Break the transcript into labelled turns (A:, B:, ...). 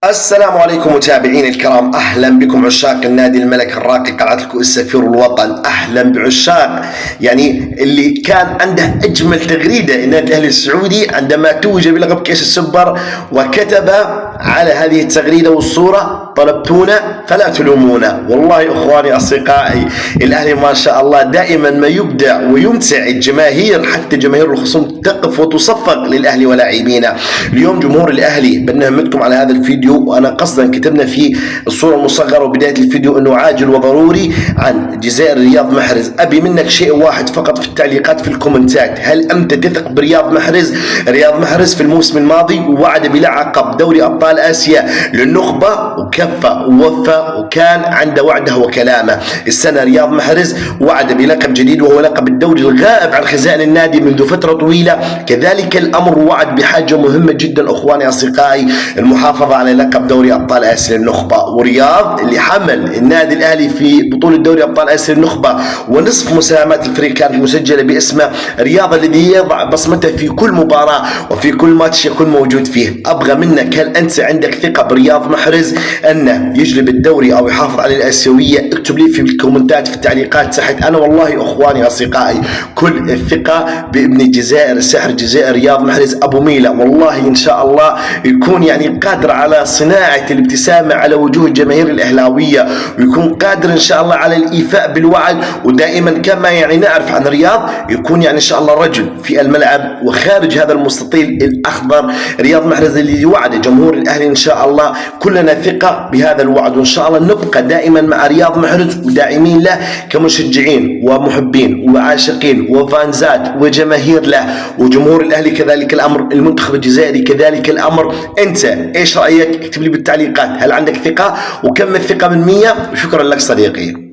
A: السلام عليكم متابعيني الكرام، اهلا بكم عشاق النادي الملك الراقي قلعه الكؤوس سفير الوطن. اهلا بعشاق اللي كان عنده اجمل تغريده النادي الاهلي السعودي عندما توج بلقب كاس السوبر، وكتب على هذه التغريده والصوره: طلبتونا فلا تلومونا. والله اخواني اصدقائي، الاهلي ما شاء الله دائما ما يبدع ويمتع الجماهير، حتى جماهير الخصوم تقف وتصفق للاهلي ولاعبينا. اليوم جمهور الاهلي بنهمتكم على هذا الفيديو، وانا قصدا كتبنا في الصوره المصغره وبدايه الفيديو انه عاجل وضروري عن جزائر رياض محرز. ابي منك شيء واحد فقط في التعليقات في الكومنتات: هل انت تثق برياض محرز؟ رياض محرز في الموسم الماضي وعد بلقب دوري ابطال اسيا للنخبه، وكفى ووفى وكان عنده وعده وكلامه. السنه رياض محرز وعد بلقب جديد وهو لقب الدوري الغائب عن خزائن النادي منذ فتره طويله. كذلك الامر وعد بحاجه مهمه جدا اخواني اصدقائي: المحافظه على لقب دوري ابطال اسيا للنخبه. ورياض اللي حمل النادي الاهلي في بطوله دوري ابطال اسيا للنخبه ونصف مساهمات الفريق كانت مسجله باسمه. رياض الذي يضع بصمته في كل مباراه وفي كل ماتش يكون موجود فيه. ابغى منك: هل انت عندك ثقه برياض محرز انه يجلب الدوري او يحافظ على الاسيويه؟ اكتب لي في الكومنتات في التعليقات تحت. انا والله اخواني اصدقائي كل الثقه بابن الجزائر، سحر الجزائر رياض محرز ابو ميله. والله ان شاء الله يكون قادر على صناعه الابتسامه على وجوه الجماهير الاهلاويه، ويكون قادر ان شاء الله على الايفاء بالوعد. ودائما كما نعرف عن رياض يكون ان شاء الله رجل في الملعب وخارج هذا المستطيل الاخضر. رياض محرز اللي وعد جمهور الاهلي ان شاء الله كلنا ثقه بهذا الوعد، وان شاء الله نبقى دائما مع رياض محرز وداعمين له كمشجعين ومحبين وعاشقين وفانزات وجماهير له. وجمهور الاهلي كذلك الامر، المنتخب الجزائري كذلك الامر. انت ايش رايك؟ اكتب لي بالتعليقات، هل عندك ثقه؟ وكم الثقه من 100؟ وشكرا لك صديقي.